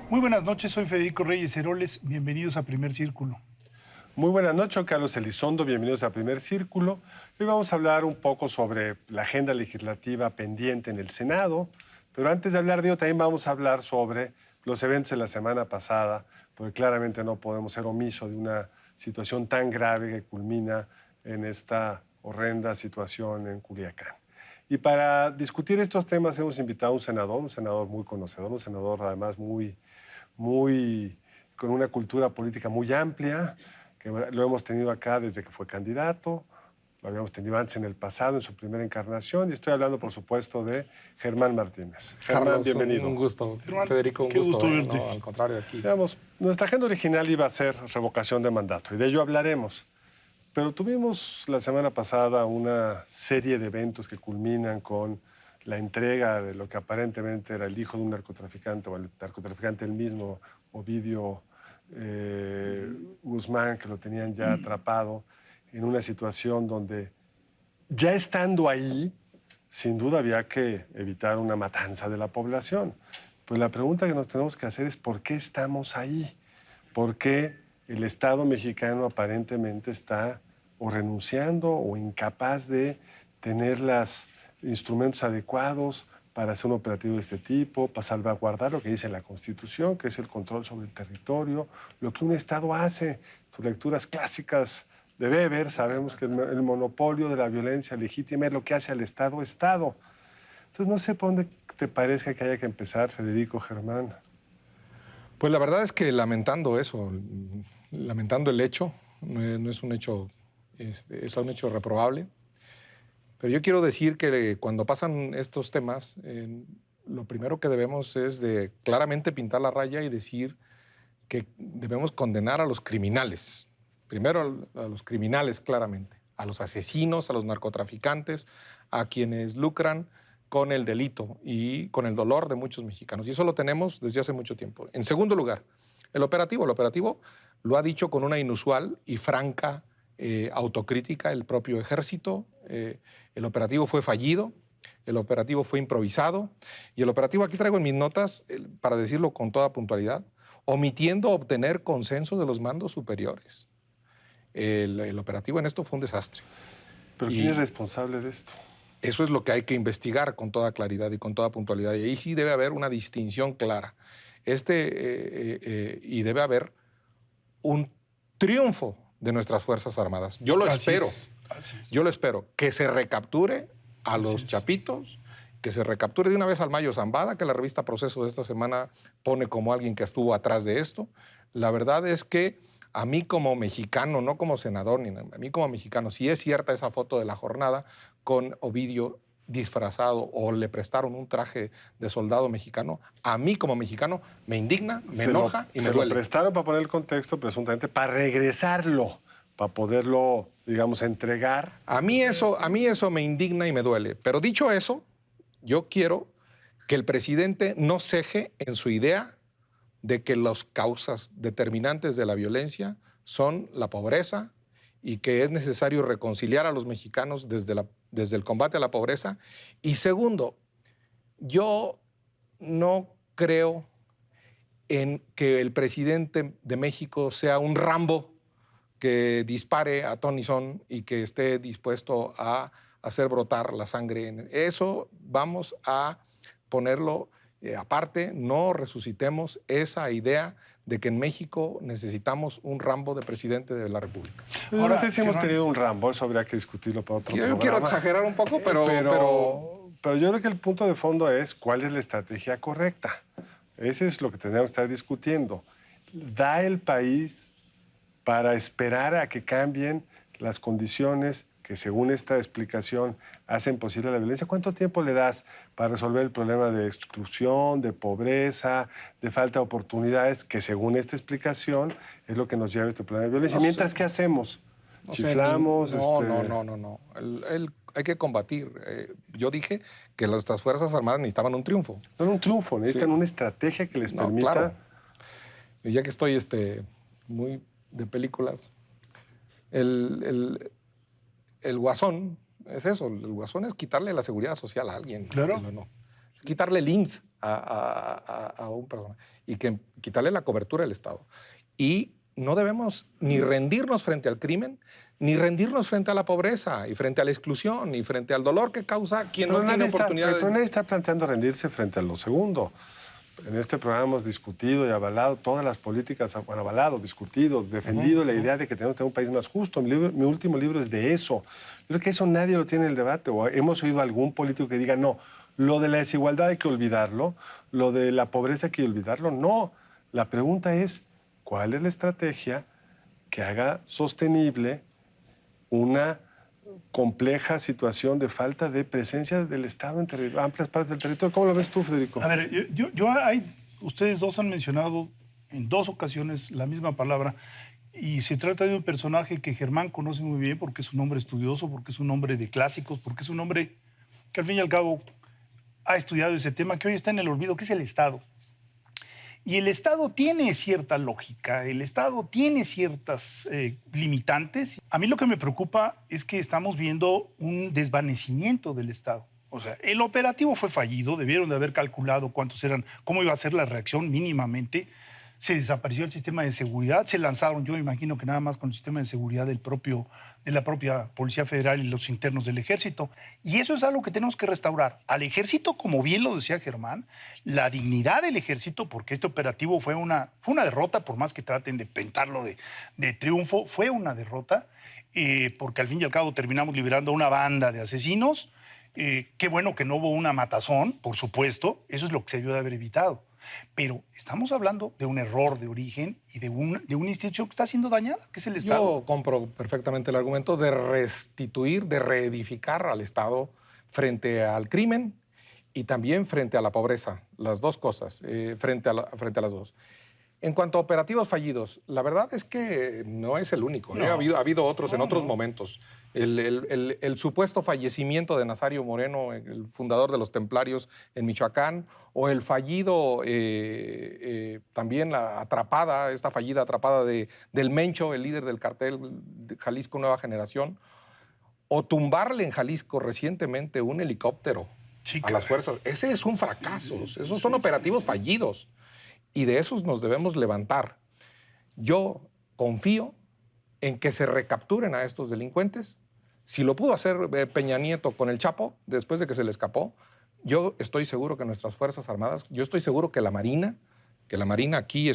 Muy buenas noches, soy Federico Reyes Heroles, bienvenidos a Primer Círculo. Muy buenas noches, Carlos Elizondo, bienvenidos a Primer Círculo. Hoy vamos a hablar un poco sobre la agenda legislativa pendiente en el Senado, pero antes de hablar de ello también vamos a hablar sobre los eventos de la semana pasada, porque claramente no podemos ser omisos de una situación tan grave que culmina en esta horrenda situación en Culiacán. Y para discutir estos temas hemos invitado a un senador muy conocedor, un senador además con una cultura política muy amplia, que lo hemos tenido acá desde que fue candidato, lo habíamos tenido antes en el pasado, en su primera encarnación, y estoy hablando, por supuesto, de Germán Martínez. Germán, Carlos, bienvenido. Un gusto. Germán, Federico, un qué gusto. gusto verte. No, al contrario, aquí. Digamos, nuestra agenda original iba a ser revocación de mandato, y de ello hablaremos. Pero tuvimos la semana pasada una serie de eventos que culminan con la entrega de lo que aparentemente era el hijo de un narcotraficante, o el narcotraficante el mismo, Ovidio Guzmán, que lo tenían ya atrapado en una situación donde, ya estando ahí, sin duda había que evitar una matanza de la población. Pues la pregunta que nos tenemos que hacer es ¿por qué estamos ahí? ¿Por qué el Estado mexicano aparentemente está o renunciando o incapaz de tener los instrumentos adecuados para hacer un operativo de este tipo, para salvaguardar lo que dice la Constitución, que es el control sobre el territorio, lo que un Estado hace? Tus lecturas clásicas de Weber, sabemos que el monopolio de la violencia legítima es lo que hace al Estado. Entonces, no sé por dónde te parece que haya que empezar, Federico, Germán. Pues la verdad es que lamentando eso, lamentando el hecho, no es un hecho, es un hecho reprobable. Pero yo quiero decir que cuando pasan estos temas, lo primero que debemos es de claramente pintar la raya y decir que debemos condenar a los criminales. Primero a los criminales, claramente. A los asesinos, a los narcotraficantes, a quienes lucran con el delito y con el dolor de muchos mexicanos. Y eso lo tenemos desde hace mucho tiempo. En segundo lugar, el operativo lo ha dicho con una inusual y franca autocrítica el propio ejército. El operativo fue fallido, el operativo fue improvisado y el operativo, aquí traigo en mis notas, para decirlo con toda puntualidad, omitiendo obtener consenso de los mandos superiores. El operativo en esto fue un desastre. ¿Pero quién es responsable de esto? Eso es lo que hay que investigar con toda claridad y con toda puntualidad. Y ahí sí debe haber una distinción clara. Y debe haber un triunfo de nuestras Fuerzas Armadas. Yo lo espero. Yo lo espero. Que se recapture a los chapitos, que se recapture de una vez al Mayo Zambada, que la revista Proceso de esta semana pone como alguien que estuvo atrás de esto. La verdad es que a mí como mexicano, no como senador, ni a mí como mexicano, si es cierta esa foto de la jornada con Ovidio disfrazado o le prestaron un traje de soldado mexicano, a mí como mexicano me indigna, me enoja y me duele. Se lo prestaron, para poner el contexto, presuntamente para regresarlo, para poderlo, digamos, entregar. A mí eso me indigna y me duele. Pero dicho eso, yo quiero que el presidente no ceje en su idea de que las causas determinantes de la violencia son la pobreza y que es necesario reconciliar a los mexicanos desde el combate a la pobreza. Y segundo, yo no creo en que el presidente de México sea un Rambo que dispare a ton y son y que esté dispuesto a hacer brotar la sangre. Eso vamos a ponerlo aparte. No resucitemos esa idea de que en México necesitamos un Rambo de presidente de la República. Ahora, no sé si hemos tenido un Rambo, eso habría que discutirlo para otro programa. Yo quiero exagerar un poco, pero yo creo que el punto de fondo es cuál es la estrategia correcta. Ese es lo que tenemos que estar discutiendo. ¿Da el país para esperar a que cambien las condiciones que, según esta explicación, hacen posible la violencia? ¿Cuánto tiempo le das para resolver el problema de exclusión, de pobreza, de falta de oportunidades, que según esta explicación es lo que nos lleva a este problema de violencia? Mientras, ¿qué hacemos? No sé, chiflamos. no. Hay que combatir. Yo dije que nuestras Fuerzas Armadas necesitaban un triunfo. No un triunfo, necesitan una estrategia que les permita... Claro. Y ya que estoy muy de películas, el Guasón es eso. El Guasón es quitarle la seguridad social a alguien. Claro. No. Quitarle el IMSS a un persona y quitarle la cobertura del Estado. Y no debemos ni rendirnos frente al crimen, ni rendirnos frente a la pobreza, y frente a la exclusión, y frente al dolor que causa quien no tiene oportunidad. Pero nadie está planteando rendirse frente a lo segundo. En este programa hemos discutido y avalado todas las políticas, bueno, avalado, discutido, defendido la idea de que tenemos que tener un país más justo. Mi último libro es de eso. Yo creo que eso nadie lo tiene en el debate. O hemos oído a algún político que diga, no, lo de la desigualdad hay que olvidarlo, lo de la pobreza hay que olvidarlo. No, la pregunta es, ¿cuál es la estrategia que haga sostenible una compleja situación de falta de presencia del Estado en amplias partes del territorio? ¿Cómo lo ves tú, Federico? A ver, ustedes dos han mencionado en 2 ocasiones la misma palabra y se trata de un personaje que Germán conoce muy bien porque es un hombre estudioso, porque es un hombre de clásicos, porque es un hombre que al fin y al cabo ha estudiado ese tema que hoy está en el olvido, que es el Estado. Y el Estado tiene cierta lógica, el Estado tiene ciertas limitantes. A mí lo que me preocupa es que estamos viendo un desvanecimiento del Estado. O sea, el operativo fue fallido, debieron de haber calculado cómo iba a ser la reacción mínimamente. Se desapareció el sistema de seguridad, se lanzaron, yo me imagino que nada más con el sistema de seguridad de la propia Policía Federal y los internos del Ejército. Y eso es algo que tenemos que restaurar. Al Ejército, como bien lo decía Germán, la dignidad del Ejército, porque este operativo fue una derrota, por más que traten de pintarlo de triunfo, fue una derrota, porque al fin y al cabo terminamos liberando a una banda de asesinos. Qué bueno que no hubo una matazón, por supuesto, eso es lo que se debió de haber evitado. Pero estamos hablando de un error de origen y de una institución que está siendo dañada, que es el Estado. Yo compro perfectamente el argumento de restituir, de reedificar al Estado frente al crimen y también frente a la pobreza, las dos cosas, frente a las dos. En cuanto a operativos fallidos, la verdad es que no es el único. No. Ha habido otros en otros momentos. El supuesto fallecimiento de Nazario Moreno, el fundador de los Templarios en Michoacán, o el fallido, también esta fallida atrapada del Mencho, el líder del cartel de Jalisco Nueva Generación, o tumbarle en Jalisco recientemente un helicóptero a las fuerzas. Ese es un fracaso. Esos son operativos fallidos. Y de esos nos debemos levantar. Yo confío en que se recapturen a estos delincuentes. Si lo pudo hacer Peña Nieto con el Chapo, después de que se le escapó, yo estoy seguro que nuestras Fuerzas Armadas, yo estoy seguro que la Marina aquí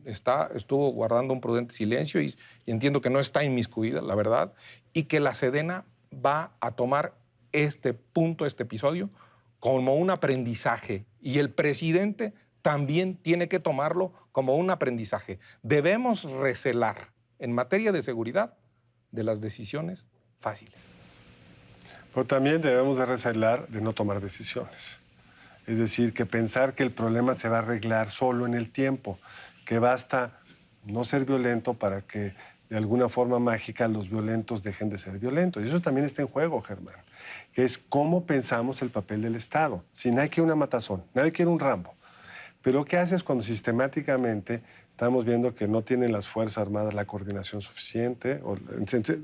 estuvo guardando un prudente silencio y entiendo que no está inmiscuida, la verdad, y que la Sedena va a tomar este episodio, como un aprendizaje. Y el presidente también tiene que tomarlo como un aprendizaje. Debemos recelar en materia de seguridad de las decisiones fáciles. Pero también debemos de recelar de no tomar decisiones. Es decir, que pensar que el problema se va a arreglar solo en el tiempo, que basta no ser violento para que de alguna forma mágica los violentos dejen de ser violentos. Y eso también está en juego, Germán, que es cómo pensamos el papel del Estado. Si nadie quiere una matazón, nadie quiere un Rambo. Pero ¿qué haces cuando sistemáticamente estamos viendo que no tienen las Fuerzas Armadas la coordinación suficiente, o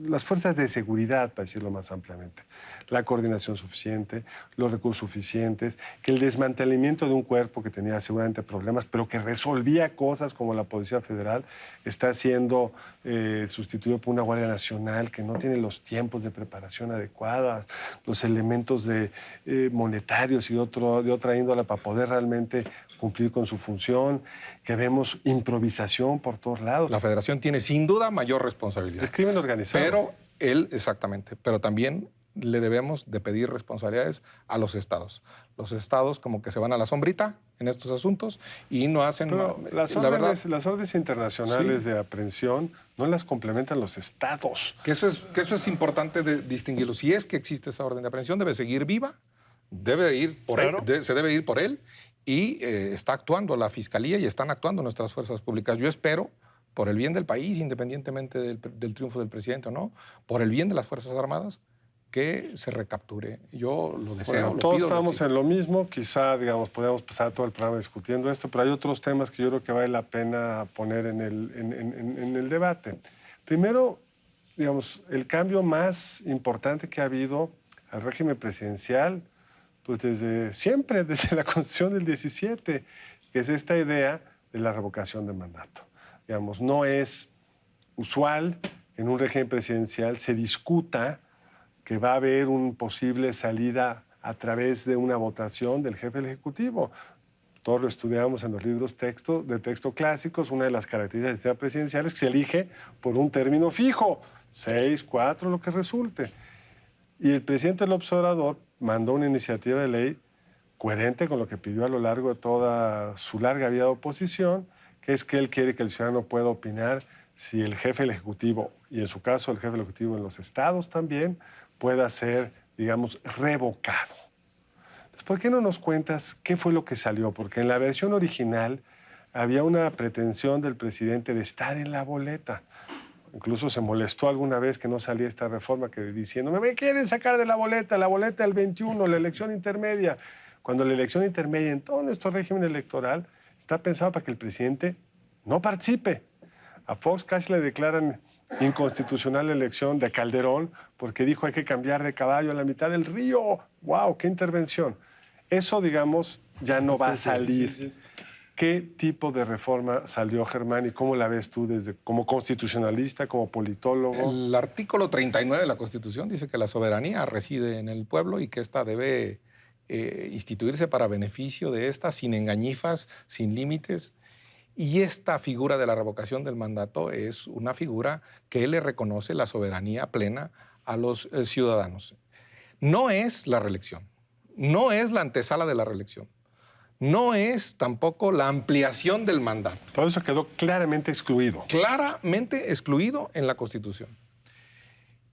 las fuerzas de seguridad, para decirlo más ampliamente, la coordinación suficiente, los recursos suficientes, que el desmantelamiento de un cuerpo que tenía seguramente problemas, pero que resolvía cosas como la Policía Federal, está siendo sustituido por una Guardia Nacional que no tiene los tiempos de preparación adecuados, los elementos monetarios y de otra índole para poder realmente cumplir con su función, que vemos improvisación por todos lados. La Federación tiene sin duda mayor responsabilidad. Es crimen organizado. Exactamente, pero también le debemos de pedir responsabilidades a los estados. Los estados como que se van a la sombrita en estos asuntos y no hacen... Pero las órdenes internacionales de aprehensión no las complementan los estados. Que eso es importante distinguirlo. Si es que existe esa orden de aprehensión, debe seguir viva, se debe ir por él. Y está actuando la Fiscalía y están actuando nuestras fuerzas públicas. Yo espero por el bien del país, independientemente del triunfo del presidente o no, por el bien de las Fuerzas Armadas, que se recapture. Yo lo deseo, Bueno, lo todos pido, lo estamos exijo. en lo mismo, quizá, digamos, podemos pasar todo el programa discutiendo esto, pero hay otros temas que yo creo que vale la pena poner en el debate. Primero, digamos, el cambio más importante que ha habido al régimen presidencial, pues desde siempre, desde la Constitución del 17, que es esta idea de la revocación de mandato. Digamos, no es usual que en un régimen presidencial se discuta que va a haber una posible salida a través de una votación del jefe del Ejecutivo. Todos lo estudiamos en los libros de texto clásicos. Una de las características del sistema presidencial es que se elige por un término fijo, 6, 4, lo que resulte. Y el presidente López Obrador mandó una iniciativa de ley coherente con lo que pidió a lo largo de toda su larga vida de oposición, que es que él quiere que el ciudadano pueda opinar si el jefe del Ejecutivo, y en su caso el jefe del Ejecutivo en los estados también, pueda ser, digamos, revocado. Entonces, ¿por qué no nos cuentas qué fue lo que salió? Porque en la versión original había una pretensión del presidente de estar en la boleta. Incluso se molestó alguna vez que no salía esta reforma que diciendo, me quieren sacar de la boleta del 21, la elección intermedia. Cuando la elección intermedia en todo nuestro régimen electoral está pensado para que el presidente no participe. A Fox casi le declaran inconstitucional la elección de Calderón porque dijo hay que cambiar de caballo a la mitad del río. ¡Wow! ¡Qué intervención! Eso, digamos, ya no va a salir. Sí. ¿Qué tipo de reforma salió, Germán, y cómo la ves tú como constitucionalista, como politólogo? El artículo 39 de la Constitución dice que la soberanía reside en el pueblo y que ésta debe instituirse para beneficio de ésta, sin engañifas, sin límites. Y esta figura de la revocación del mandato es una figura que le reconoce la soberanía plena a los ciudadanos. No es la reelección, no es la antesala de la reelección, no es tampoco la ampliación del mandato. Todo eso quedó claramente excluido. Claramente excluido en la Constitución.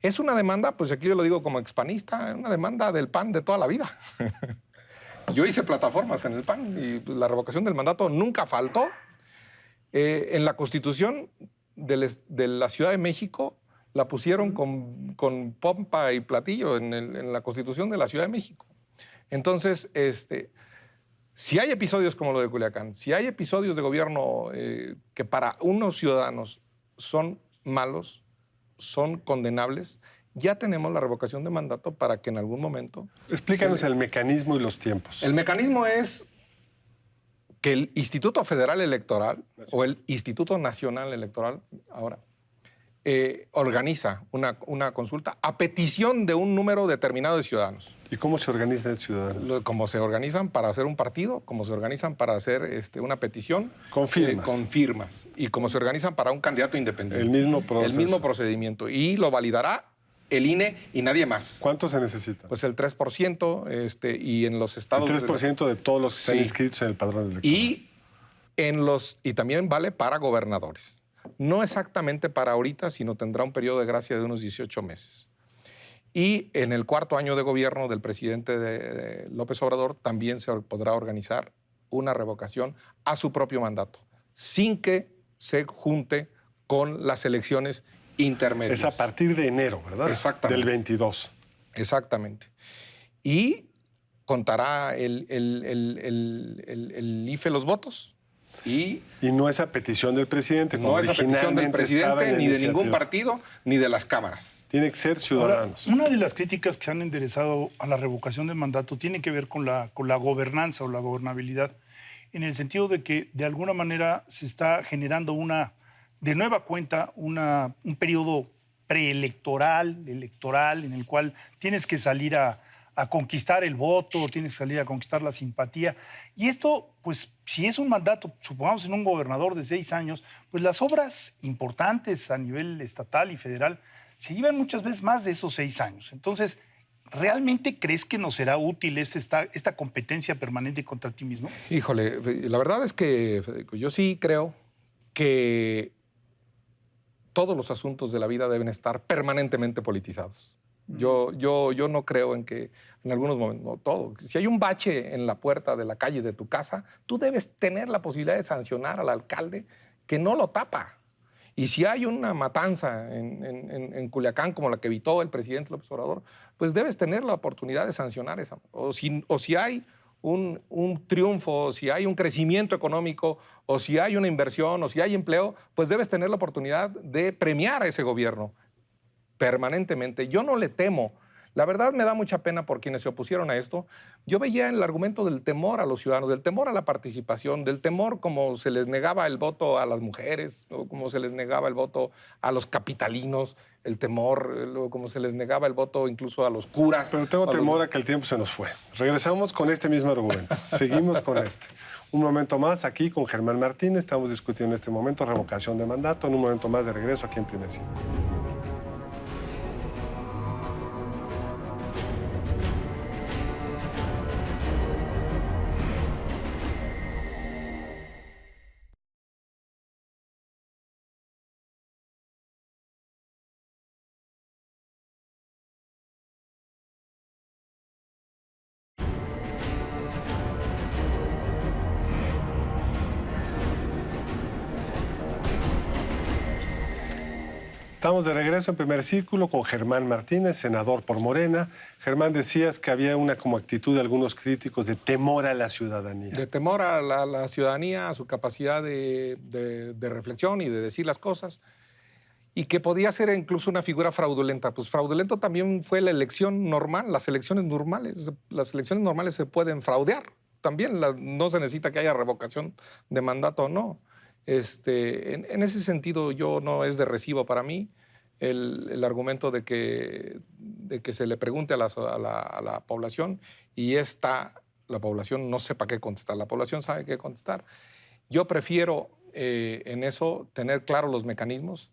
Es una demanda, pues aquí yo lo digo como expanista, una demanda del PAN de toda la vida. Yo hice plataformas en el PAN y la revocación del mandato nunca faltó. En la Constitución de la Ciudad de México la pusieron con pompa y platillo en la Constitución de la Ciudad de México. Entonces, si hay episodios como lo de Culiacán, si hay episodios de gobierno que para unos ciudadanos son malos, son condenables, ya tenemos la revocación de mandato para que en algún momento... Explícanos el mecanismo y los tiempos. El mecanismo es que el Instituto Federal Electoral o el Instituto Nacional Electoral ahora organiza una consulta a petición de un número determinado de ciudadanos. ¿Y cómo se organizan los ciudadanos? Como se organizan para hacer un partido, como se organizan para hacer una petición. Con firmas. Con firmas. Y como se organizan para un candidato independiente. El mismo proceso. El mismo procedimiento. Y lo validará el INE y nadie más. ¿Cuánto se necesita? Pues el 3%, y en los estados... El 3% de todos los que están inscritos en el padrón electoral. Y también vale para gobernadores. No exactamente para ahorita, sino tendrá un periodo de gracia de unos 18 meses. Y en el cuarto año de gobierno del presidente de López Obrador también se podrá organizar una revocación a su propio mandato, sin que se junte con las elecciones intermedias. Es a partir de enero, ¿verdad? Exactamente. Del 22. Exactamente. Y contará el IFE los votos. Y no es a petición del presidente, como no es a petición del presidente, ni de ningún partido, ni de las cámaras. Tiene que ser ciudadanos. Ahora, una de las críticas que se han enderezado a la revocación del mandato tiene que ver con la gobernanza o la gobernabilidad, en el sentido de que de alguna manera se está generando de nueva cuenta un periodo preelectoral, electoral, en el cual tienes que salir a conquistar el voto, tienes que salir a conquistar la simpatía. Y esto, pues, si es un mandato, supongamos en un gobernador de 6 años, pues las obras importantes a nivel estatal y federal se llevan muchas veces más de esos 6 años. Entonces, ¿realmente crees que nos será útil esta competencia permanente contra ti mismo? Híjole, la verdad es que, Federico, yo sí creo que todos los asuntos de la vida deben estar permanentemente politizados. Yo no creo en que en algunos momentos, no todo. Si hay un bache en la puerta de la calle de tu casa, tú debes tener la posibilidad de sancionar al alcalde que no lo tapa. Y si hay una matanza en Culiacán como la que evitó el presidente López Obrador, pues debes tener la oportunidad de sancionar esa. O si hay un triunfo, o si hay un crecimiento económico, o si hay una inversión, o si hay empleo, pues debes tener la oportunidad de premiar a ese gobierno permanentemente. Yo no le temo. La verdad me da mucha pena por quienes se opusieron a esto. Yo veía el argumento del temor a los ciudadanos, del temor a la participación, del temor como se les negaba el voto a las mujeres, o como se les negaba el voto a los capitalinos, el temor, como se les negaba el voto incluso a los curas. Pero tengo temor a que el tiempo se nos fue. Regresamos con este mismo argumento. Seguimos con este. Un momento más aquí con Germán Martínez. Estamos discutiendo en este momento revocación de mandato. En un momento más de regreso aquí en Primer Círculo. Estamos de regreso en Primer Círculo con Germán Martínez, senador por Morena. Germán, decías que había una como actitud de algunos críticos de temor a la ciudadanía. De temor a la ciudadanía, a su capacidad de reflexión y de decir las cosas, y que podía ser incluso una figura fraudulenta. Pues fraudulento también fue la elección normal, las elecciones normales. Las elecciones normales se pueden fraudear también, no se necesita que haya revocación de mandato o no. En ese sentido, yo no es de recibo para mí el argumento de que se le pregunte a la población y la población no sepa qué contestar. La población sabe qué contestar. Yo prefiero en eso tener claros los mecanismos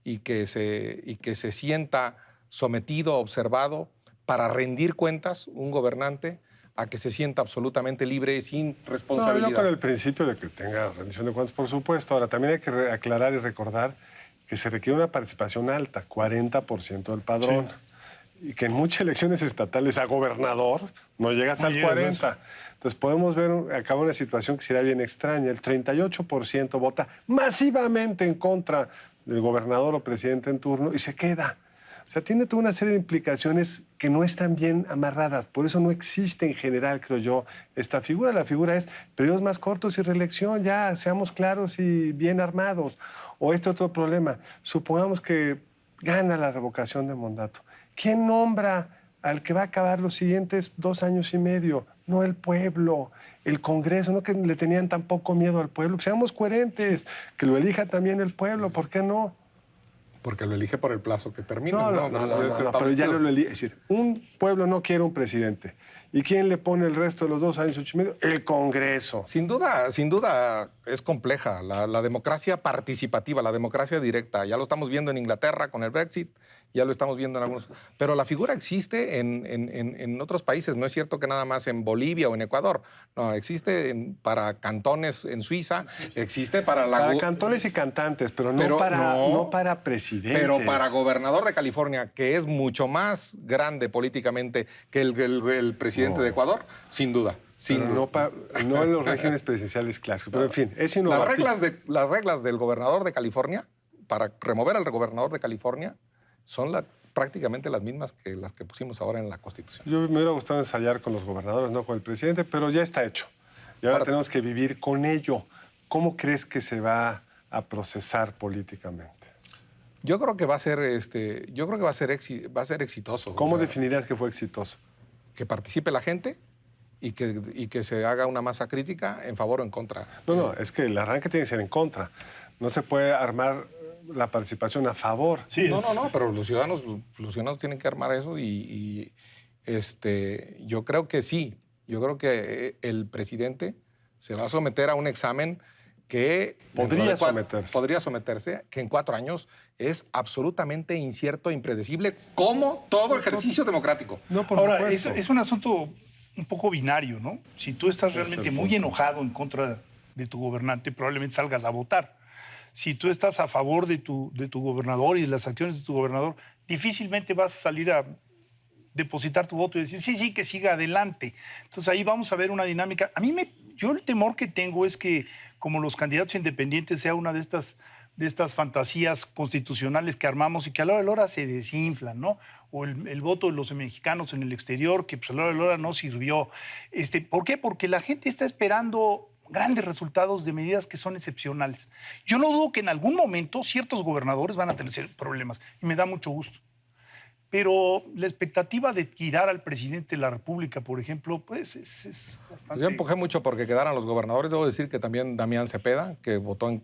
y que se sienta sometido, observado, para rendir cuentas un gobernante a que se sienta absolutamente libre y sin responsabilidad. No, yo con el principio de que tenga rendición de cuentas, por supuesto. Ahora, también hay que aclarar y recordar que se requiere una participación alta, 40% del padrón. Sí. Y que en muchas elecciones estatales a gobernador no llegas al 40%. Entonces podemos ver acá una situación que sería bien extraña. El 38% vota masivamente en contra del gobernador o presidente en turno y se queda. O sea, tiene toda una serie de implicaciones que no están bien amarradas. Por eso no existe en general, creo yo, esta figura. La figura es periodos más cortos y reelección, ya, seamos claros y bien armados. O este otro problema, supongamos que gana la revocación de mandato. ¿Quién nombra al que va a acabar los siguientes 2 años y medio? No el pueblo, el Congreso, no que le tenían tan poco miedo al pueblo. Seamos coherentes, que lo elija también el pueblo, ¿por qué no? Porque lo elige por el plazo que termina. No, pero ya no lo elige. Es decir, un pueblo no quiere un presidente. ¿Y quién le pone el resto de los 2 años, 8 y medio? El Congreso. Sin duda es compleja la democracia participativa, la democracia directa. Ya lo estamos viendo en Inglaterra con el Brexit, ya lo estamos viendo en algunos. Pero la figura existe en otros países. No es cierto que nada más en Bolivia o en Ecuador. No, existe para cantones en Suiza, existe para cantones y cantantes, pero no para presidentes. Pero para gobernador de California, que es mucho más grande políticamente que el presidente de Ecuador, sin duda. No en los regímenes presidenciales clásicos, pero en fin, es innovativo. Las reglas del gobernador de California, para remover al gobernador de California, son prácticamente las mismas que las que pusimos ahora en la Constitución. Yo me hubiera gustado ensayar con los gobernadores, no con el presidente, pero ya está hecho. Y ahora tenemos que vivir con ello. ¿Cómo crees que se va a procesar políticamente? Yo creo que va a ser, exitoso. ¿Cómo definirías que fue exitoso? Que participe la gente y que se haga una masa crítica en favor o en contra. No, es que el arranque tiene que ser en contra. No se puede armar la participación a favor. Sí, no, pero los ciudadanos tienen que armar eso yo creo que sí. Yo creo que el presidente se va a someter a un examen que podría someterse, que en 4 años es absolutamente incierto e impredecible, como todo ejercicio democrático. Ahora, es un asunto un poco binario, ¿no? Si tú estás realmente muy enojado en contra de tu gobernante, probablemente salgas a votar. Si tú estás a favor de tu gobernador y de las acciones de tu gobernador, difícilmente vas a salir a depositar tu voto y decir, sí, que siga adelante. Entonces ahí vamos a ver una dinámica. Yo el temor que tengo es que como los candidatos independientes sea una de estas de estas fantasías constitucionales que armamos y que a la hora de la hora se desinflan, ¿no? O el voto de los mexicanos en el exterior, que pues, a la hora de la hora no sirvió. ¿Por qué? Porque la gente está esperando grandes resultados de medidas que son excepcionales. Yo no dudo que en algún momento ciertos gobernadores van a tener problemas, y me da mucho gusto. Pero la expectativa de tirar al presidente de la República, por ejemplo, pues es bastante... Yo empujé mucho porque quedaran los gobernadores. Debo decir que también Damián Cepeda, que votó en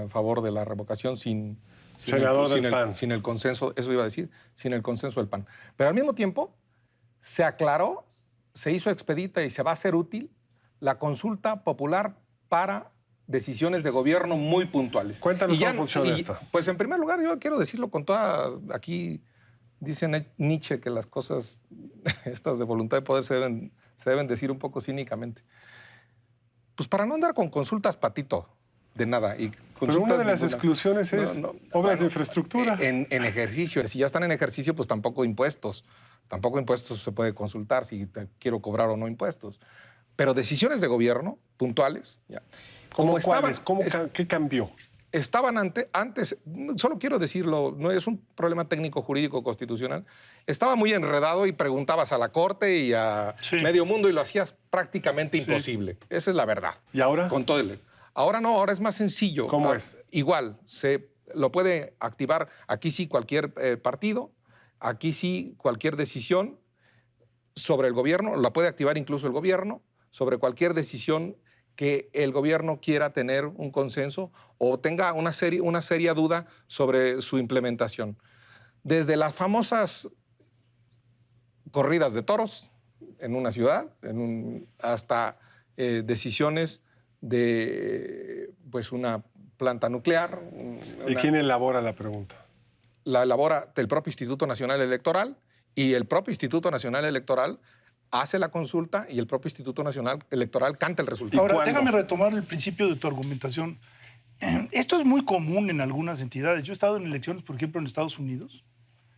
favor de la revocación Senador del PAN. sin el consenso, eso iba a decir, sin el consenso del PAN. Pero al mismo tiempo se aclaró, se hizo expedita y se va a hacer útil la consulta popular para decisiones de gobierno muy puntuales. Cuéntanos cómo funciona esto. Pues en primer lugar, yo quiero decirlo con toda... Aquí dice Nietzsche que las cosas estas de voluntad de poder se deben decir un poco cínicamente. Pues para no andar con consultas patito de nada. Pero una de las exclusiones es obras de infraestructura. En ejercicio. Si ya están en ejercicio, pues tampoco impuestos. Tampoco impuestos se puede consultar si quiero cobrar o no impuestos. Pero decisiones de gobierno puntuales. Ya. ¿Cómo cuáles? ¿Qué cambió? Estaban antes, solo quiero decirlo, no es un problema técnico, jurídico, constitucional, estaba muy enredado y preguntabas a la Corte y a medio mundo y lo hacías prácticamente imposible. Esa es la verdad. ¿Y ahora? Con todo ahora no, ahora es más sencillo. ¿Cómo es? Igual, se lo puede activar aquí sí cualquier partido, aquí sí cualquier decisión sobre el gobierno, la puede activar incluso el gobierno, sobre cualquier decisión que el gobierno quiera tener un consenso o tenga una seria duda sobre su implementación. Desde las famosas corridas de toros en una ciudad, hasta decisiones de pues, una planta nuclear. ¿Y quién elabora la pregunta? La elabora el propio Instituto Nacional Electoral y el propio Instituto Nacional Electoral hace la consulta y el propio Instituto Nacional Electoral canta el resultado. Ahora, déjame retomar el principio de tu argumentación. Esto es muy común en algunas entidades. Yo he estado en elecciones, por ejemplo, en Estados Unidos,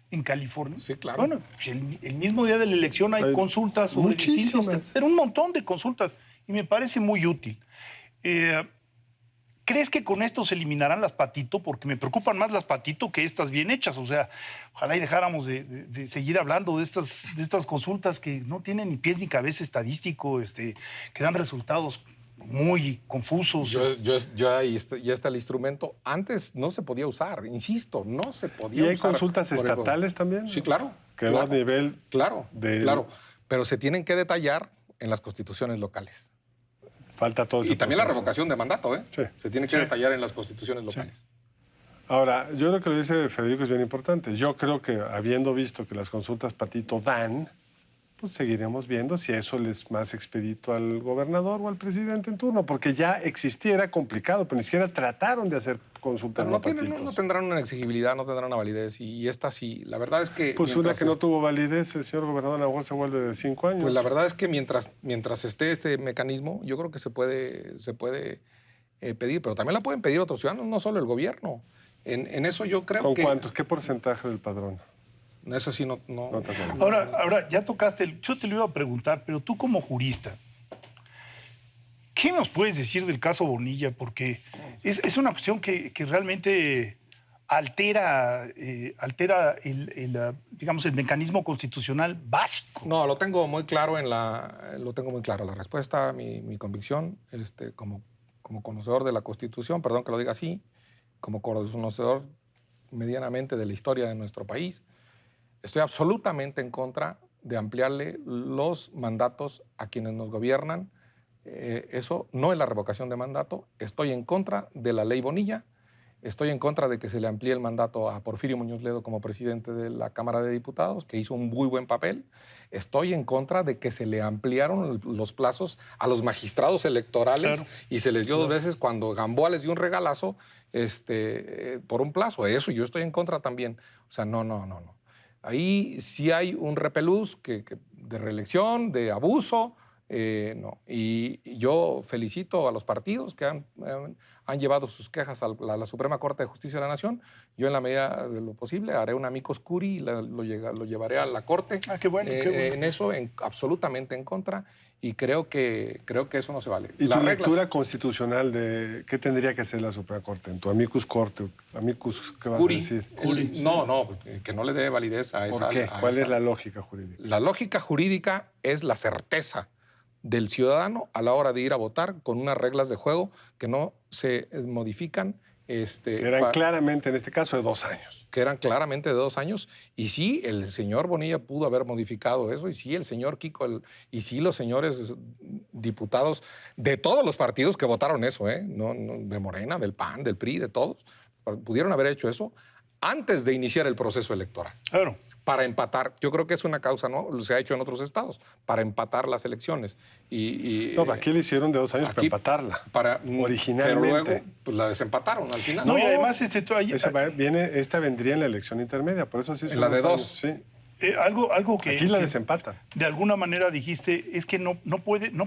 en California. Sí, claro. Bueno, el mismo día de la elección hay consultas sobre distintos, pero un montón de consultas, y me parece muy útil. ¿Crees que con esto se eliminarán las patito? Porque me preocupan más las patito que estas bien hechas. O sea, ojalá y dejáramos de seguir hablando de estas consultas que no tienen ni pies ni cabeza estadístico, que dan resultados muy confusos. Ya está el instrumento. Antes no se podía usar, insisto, no se podía usar. ¿Y hay consultas estatales también? Sí, claro. Que no a nivel... Claro, pero se tienen que detallar en las constituciones locales. Falta todo ese Y también proceso. la revocación de mandato, ¿eh? Sí. Se tiene que detallar en las constituciones locales. Sí. Ahora, yo creo que lo que dice Federico es bien importante. Yo creo que habiendo visto que las consultas patito dan, pues seguiremos viendo si eso le es más expedito al gobernador o al presidente en turno, porque ya existía, era complicado, pero ni siquiera trataron de hacer consultas Pero patitos. no tendrán una exigibilidad, no tendrán una validez. Y esta sí, la verdad es que... Pues una que no tuvo validez, el señor gobernador a lo mejor se vuelve de 5 años. Pues la verdad es que mientras esté este mecanismo, yo creo que se puede pedir, pero también la pueden pedir otros ciudadanos, no solo el gobierno. En eso yo creo ¿Con que... cuántos? ¿Qué porcentaje del padrón? Eso sí no te acuerdas. Ahora, ya tocaste, yo te lo iba a preguntar, pero tú como jurista, ¿qué nos puedes decir del caso Bonilla? Porque es una cuestión que realmente altera digamos, el mecanismo constitucional básico. No, lo tengo muy claro la respuesta, mi convicción, como conocedor de la Constitución, perdón que lo diga así, como conocedor medianamente de la historia de nuestro país, estoy absolutamente en contra de ampliarle los mandatos a quienes nos gobiernan. Eso no es la revocación de mandato. Estoy en contra de la ley Bonilla. Estoy en contra de que se le amplíe el mandato a Porfirio Muñoz Ledo como presidente de la Cámara de Diputados, que hizo un muy buen papel. Estoy en contra de que se le ampliaron los plazos a los magistrados electorales y se les dio 2 veces cuando Gamboa les dio un regalazo por un plazo. Eso yo estoy en contra también. O sea, no. Ahí sí hay un repelús de reelección, de abuso, no. Y yo felicito a los partidos que han llevado sus quejas a la Suprema Corte de Justicia de la Nación. Yo, en la medida de lo posible, haré un amicus curiae y lo llevaré a la Corte. Qué bueno, qué bueno. En eso, absolutamente en contra. y creo que eso no se vale. ¿Y Las tu reglas- lectura constitucional de qué tendría que hacer la Suprema Corte? En tu amicus corte, amicus, ¿qué vas Curi, a decir? no, que no le dé validez a esa. ¿Por qué? a ¿Cuál esa- es la lógica jurídica? La lógica jurídica es la certeza del ciudadano a la hora de ir a votar con unas reglas de juego que no se modifican. Que eran claramente, en este caso, de 2 años. Que eran claramente de 2 años. Y sí, el señor Bonilla pudo haber modificado eso, y sí, el señor Kiko, y sí, los señores diputados de todos los partidos que votaron eso, no, de Morena, del PAN, del PRI, de todos, pudieron haber hecho eso antes de iniciar el proceso electoral. Claro. Para empatar, yo creo que es una causa, ¿no? Se ha hecho en otros estados, para empatar las elecciones. No, aquí le hicieron de 2 años para aquí- empatarla. Pero Originalmente. luego pues, la desempataron al final. No, y además Esta vendría en la elección intermedia, por eso sí son En la de 2 2. años, sí. algo que, Aquí la que desempatan. de alguna manera dijiste es que no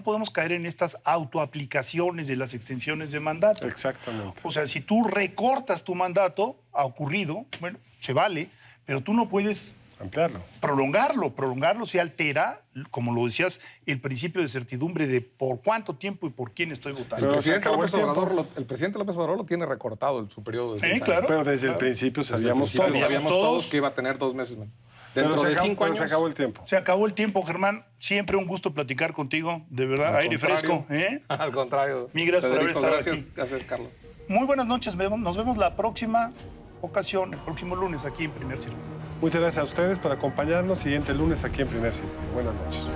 podemos caer en estas autoaplicaciones de las extensiones de mandato. Exactamente. O sea, si tú recortas tu mandato, ha ocurrido, bueno, se vale, pero tú no puedes Ampliarlo. prolongarlo se altera, como lo decías, el principio de certidumbre de por cuánto tiempo y por quién estoy votando. Pero se acabó El presidente López Obrador lo tiene recortado su periodo de 6 años. claro. Pero desde el principio Desde el sabíamos principio todos. sabíamos sabíamos todos que iba a tener 2 meses menos. Pero Dentro de 5 pero años. se acabó el tiempo. Se acabó el tiempo, Germán. Siempre un gusto platicar contigo, de verdad, Al aire contrario. fresco. ¿eh? Al contrario. Mil gracias por haber Federico, estado gracias, aquí. Gracias, Carlos. Muy buenas noches, nos vemos la próxima ocasión, el próximo lunes aquí en Primer Círculo. Muchas gracias a ustedes por acompañarnos. Siguiente lunes aquí en Primer Círculo. Buenas noches.